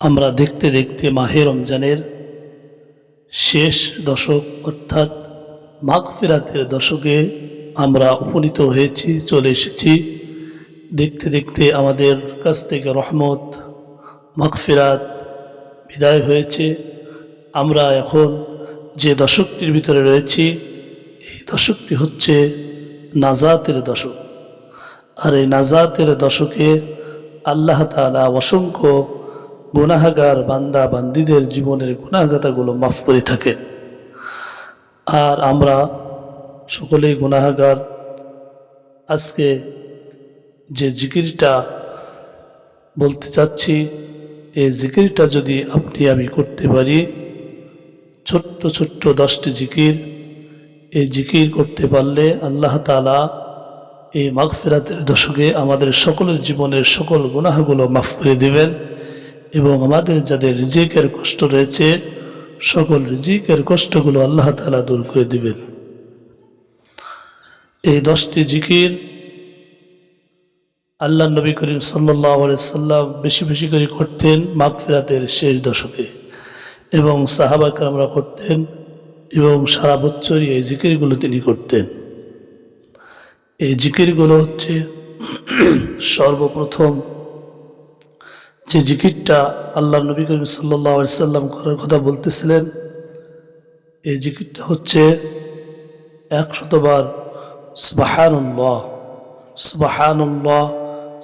আমরা দেখতে দেখতে মাহে রমজানের শেষ দশক অর্থাৎ মাগফিরাতের দশকে আমরা উপনীত হয়েছি, চলে এসেছি। দেখতে দেখতে আমাদের কাছ থেকে রহমত মাগফিরাত বিদায় হয়েছে। আমরা এখন যে দশকটির ভিতরে রয়েছি, এই দশকটি হচ্ছে নাজাতের দশক। আর এই নাজাতের দশকে আল্লাহ তাআলা অসংখ্য গুনাহগার বান্দা বান্দীদের জীবনের গুনাহগাতাগুলো মাফ করে থাকেন। আর আমরা সকলেই গুনাহগার। আজকে যে জিকিরটা বলতে চাচ্ছি, এই জিকিরটা যদি আপনি আমি করতে পারি, ছোট্ট ছোট্ট 10টি জিকির, এই জিকির করতে পারলে আল্লাহ তাআলা এই মাগফিরাতের দশকে আমাদের সকলের জীবনের সকল গুনাহগুলো মাফ করে দেবেন এবং আমাদের যাদের রিজিকের কষ্ট রয়েছে সকল রিজিকের কষ্টগুলো আল্লাহ তাআলা দূর করে দিবেন। এই 10টি জিকির আল্লাহ নবী করিম সাল্লাল্লাহু আলাইহি সাল্লাম বেশি বেশি করে করতেন মাগফিরাতের শেষ দশকে, এবং সাহাবা কেরামরা করতেন, এবং সারা বছরই এই জিকিরগুলো তিনি করতেন। এই জিকিরগুলো হচ্ছে সর্বপ্রথম যে জিকিরটা আল্লাহ নবী করিম সাল্লাল্লাহু আলাইহি সাল্লাম করার কথা বলতেছিলেন, এই জিকিরটা হচ্ছে 100 বার সুবহানাল্লাহ সুবহানাল্লাহ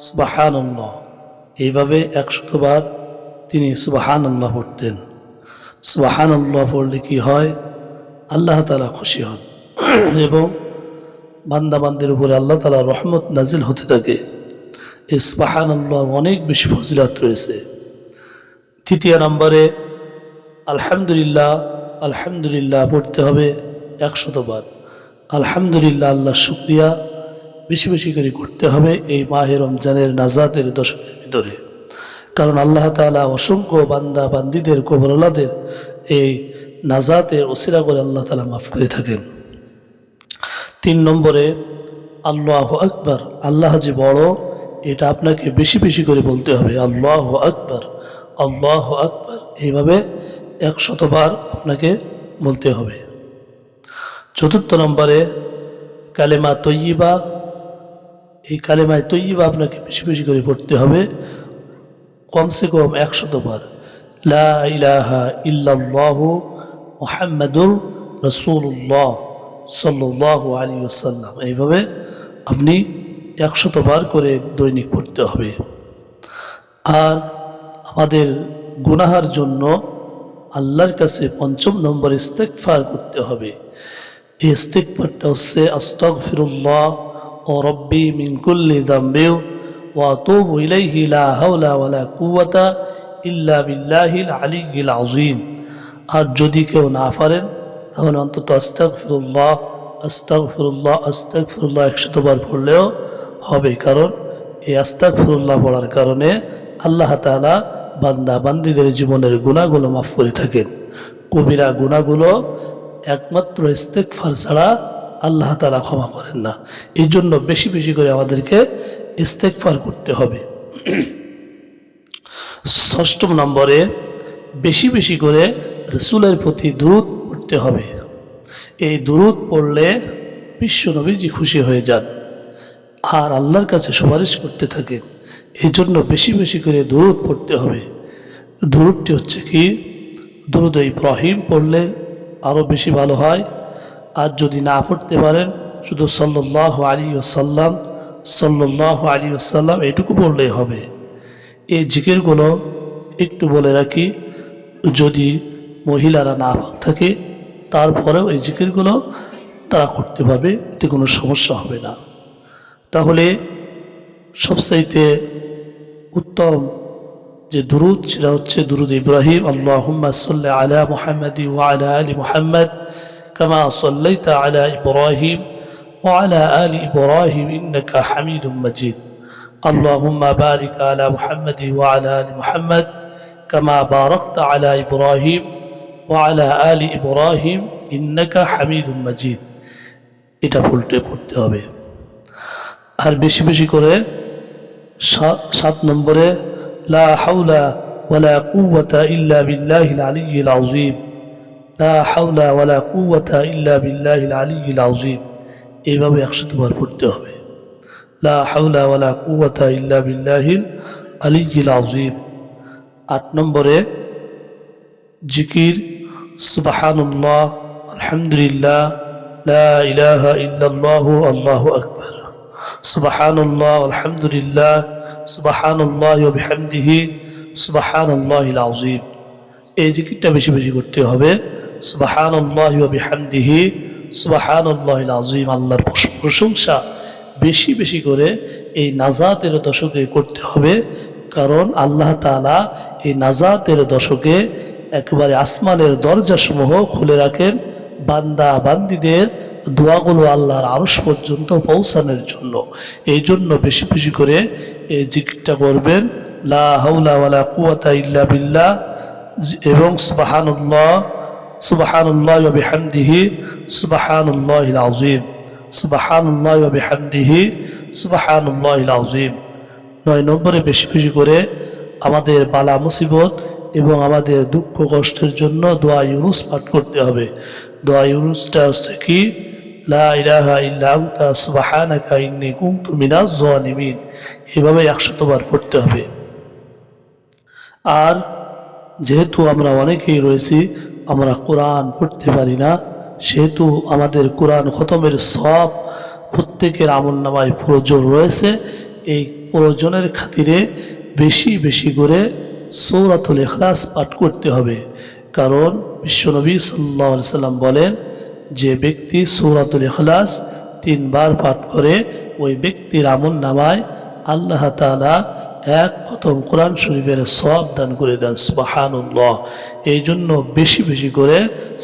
সুবহানাল্লাহ, এইভাবে 100 বার তিনি সুবহানাল্লাহ পড়তেন। সুবহানাল্লাহ পড়লে কি হয়? আল্লাহ তাআলা খুশি হন এবং বান্দাবান্দির উপরে আল্লাহ তাআলা রহমত নাজিল হতে থাকে। এই সুবহানাল্লাহ অনেক বেশি ফজিলত রয়েছে। তৃতীয় নম্বরে আলহামদুলিল্লাহ আলহামদুলিল্লাহ পড়তে হবে 100 বার। আলহামদুলিল্লাহ, আল্লাহ শুকরিয়া বেশি বেশি করে করতে হবে এই মাহে রমজানের নাজাতের দশকের ভিতরে, কারণ আল্লাহ তাআলা অসংখ্য বান্দা বান্দীদের কবরওয়ালাদের এই নাজাতের ওসিলা করে আল্লাহ তাআলা মাফ করে থাকেন। 3 নম্বরে আল্লাহু আকবার, আল্লাহ যে বড়, এটা আপনাকে বেশি বেশি করে বলতে হবে। আল্লাহু আকবার আল্লাহু আকবার, এইভাবে 100 বার আপনাকে বলতে হবে। 4 নম্বরে কালেমা তয়্যিবা, এই কালেমায় তয়্যিবা আপনাকে বেশি বেশি করে পড়তে হবে, কমসে কম 100 বার। লা ইলাহা ইল্লাল্লাহু মুহাম্মাদুর রাসূলুল্লাহ সাল্লাল্লাহু আলাইহি ওয়াসাল্লাম, এইভাবে আপনি 100 বার করে দৈনিক পড়তে হবে। আর আমাদের গুনাহার জন্য আল্লাহর কাছে 5 নম্বর ইস্তেগফার করতে হবে। এই ইস্তেগফারটা হচ্ছে আস্তাগফিরুল্লাহ ওয়া রাব্বি মিন কুল্লি যামবি ওয়া আতুবু ইলাইহি লা হাওলা ওয়ালা কুওয়াতা ইল্লা বিল্লাহিল আলিয়্যিল আযীম। আর যদি কেউ না পারেন তাহলে অন্তত আস্তাগফিরুল্লাহ আস্তাগফিরুল্লাহ আস্তাগফিরুল্লাহ 100 বার পড়লেও হবে, কারণ এই আস্তাগফিরুল্লাহ পড়ার কারণে আল্লাহ তাআলা বান্দা বান্দীদের জীবনের গুনাহগুলো মাফ করে থাকেন। কবিরা গুনাহগুলো একমাত্র ইস্তেগফার ছাড়া আল্লাহ তাআলা ক্ষমা করেন না। এই জন্য বেশি বেশি করে আমাদেরকে ইস্তেগফার করতে হবে। 6 নম্বরে বেশি বেশি করে রাসূলের প্রতি দুরূদ পড়তে হবে। এই দুরূদ পড়লে বিশ্ব নবীজি খুশি হয়ে যান আর আল্লাহর কাছে সুপারিশ করতে থাকেন। এই জন্য বেশি বেশি করে দুরূদ পড়তে হবে। দুরূদটি হচ্ছে কি? দুরূদ ইব্রাহিম পড়লে আরও বেশি ভালো হয়। আর যদি না পড়তে পারেন শুধু সাল্লাল্লাহু আলাইহি ওয়াসাল্লাম সাল্লাল্লাহু আলাইহি ওয়াসাল্লাম এটুকু পড়লেই হবে। এই জিকিরগুলো একটু বলে রাখি, যদি মহিলারা না পাক থাকে তারপরেও এই জিকিরগুলো তারা করতে পারবে, এতে কোনো সমস্যা হবে না। তাহলে সবচাইতে উত্তম যে দুরূদ সেটা হচ্ছে দুরূদ ইব্রাহিম। আল্লাহুম্মা সাল্লি আলা মুহাম্মাদি ওয়া আলা আলি মুহাম্মাদ কামা সাল্লাইতা আলা ইব্রাহিম ওয়া আলা আলি ইব্রাহিম ইন্নাকা হামিদুম মাজিদ। আল্লাহুম্মা বারিক আলা মুহাম্মাদি ওয়া আলা আলি মুহাম্মাদ কামা বারাকতা আলা ইব্রাহিম ওয়া আলা আলি ইব্রাহিম ইন্নাকা হামিদুম মাজিদ। এটা পড়তে হবে। আর বেশি বেশি করে 7 নম্বরে লা হাওলা ওয়ালা কুওয়াতা ইল্লা বিল্লাহিল আলিয়্যিল আযীম, লা হাওলা ওয়ালা কুওয়াতা ইল্লা বিল্লাহিল আলিয়্যিল আযীম। এইভাবে 100 বার পড়তে হবে। লা হাওলা ওয়ালা কুওয়াতা ইল্লা বিল্লাহিল আলিয়্যিল আযীম। 8 নম্বরে জিকির সুবহানাল্লাহ, আলহামদুলিল্লাহ, লা ইলাহা ইল্লাল্লাহু, আল্লাহু আকবার। সুবহানাল্লাহ, আলহামদুলিল্লাহ, সুবহানাল্লাহি ওয়া বিহামদিহি, সুবহানাল্লাহিল আযীম। এই জিকিরটা বেশি বেশি করতে হবে। সুবহানাল্লাহি ওয়া বিহামদিহি, সুবহানাল্লাহিল আযীম। আল্লাহর প্রশংসা বেশি বেশি করে এই নাজাতের দশকে করতে হবে, কারণ আল্লাহ তাআলা এই নাজাতের দশকে একেবারে আসমানের দরজাসমূহ খুলে রাখেন বান্দা বান্দীদের দোয়াগুলো আল্লাহর আরশ পর্যন্ত পৌঁছানোর জন্য। এই জন্য বেশি বেশি করে এই জিকিরটা করবেন, লা হাওলা ওয়ালা কুওয়াতা ইল্লা বিল্লাহ এবং সুবহানাল্লাহ, সুবহানাল্লাহি ওয়া বিহামদিহি, সুবহানাল্লাহিল আযীম, সুবহানাল্লাহি ওয়া বিহামদিহি, সুবহানাল্লাহিল আযীম। 9 নম্বরে বেশি বেশি করে আমাদের বালা মুসিবত এবং আমাদের দুঃখ কষ্টের জন্য দোয়া ইউনুস পাঠ করতে হবে। দোয়া ইউনুসটা হচ্ছে কি, লা ইলাহা ইল্লা আনতা সুবহানাকা ইন্নী কুনতু মিনাজ জালিমিন। এভাবে 100 বার পড়তে হবে। আর যেহেতু আমরা অনেকেই রয়েছি আমরা কোরআন পড়তে পারি না, সেহেতু আমাদের কোরআন খতমের সব প্রত্যেকের আমলনামায় প্রয়োজন রয়েছে। এই প্রয়োজনের খাতিরে বেশি বেশি করে সূরাতুল ইখলাস পাঠ করতে হবে, কারণ বিশ্বনবী সাল্লাল্লাহু আলাইহি সাল্লাম বলেন যে ব্যক্তি সূরাতুল ইখলাস 3 বার পাঠ করে ওই ব্যক্তির আমলনামায় আল্লাহ তাআলা 1 খতম কোরআন শরীফের সওয়াব দান করে দেন। সুবহানাল্লাহ। এই জন্য বেশি বেশি করে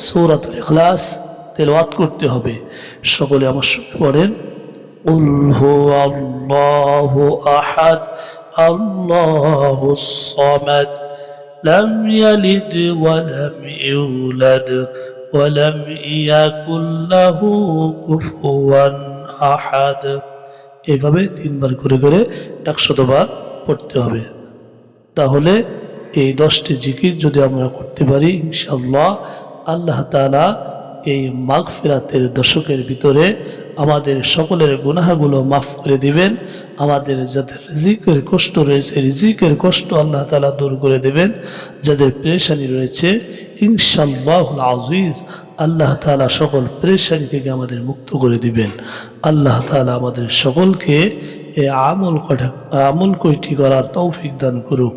সূরাতুল ইখলাস তেলাওয়াত করতে হবে। সকলে আমার সঙ্গে পড়েন, কুল হুয়াল্লাহু আহাদ, আল্লাহুস সামাদ, লাম ইয়ালিদ ওয়া লাম ইউলাদ ওয়া লাম ইয়াকুল লাহু কুফুয়ান আহাদ। এইভাবে 3 বার করে করে 100 বার পড়তে হবে। তাহলে এই 10টি জিকির যদি আমরা করতে পারি, ইনশাআল্লাহ আল্লাহ তাআলা এই মাগফিরাতের দশকের ভিতরে আমাদের সকলের গুনাহগুলো মাফ করে দিবেন। আমাদের যাদের রিজিকের কষ্ট রয়েছে রিজিকের কষ্ট আল্লাহ তাআলা দূর করে দেবেন। যাদের পেরেশানি রয়েছে ইনশাআল্লাহুল আজিজ আল্লাহ তাআলা সকল পেরেশানি থেকে আমাদের মুক্ত করে দিবেন। আল্লাহ তাআলা আমাদের সকলকে এই আমল কয়টি করার তৌফিক দান করুক।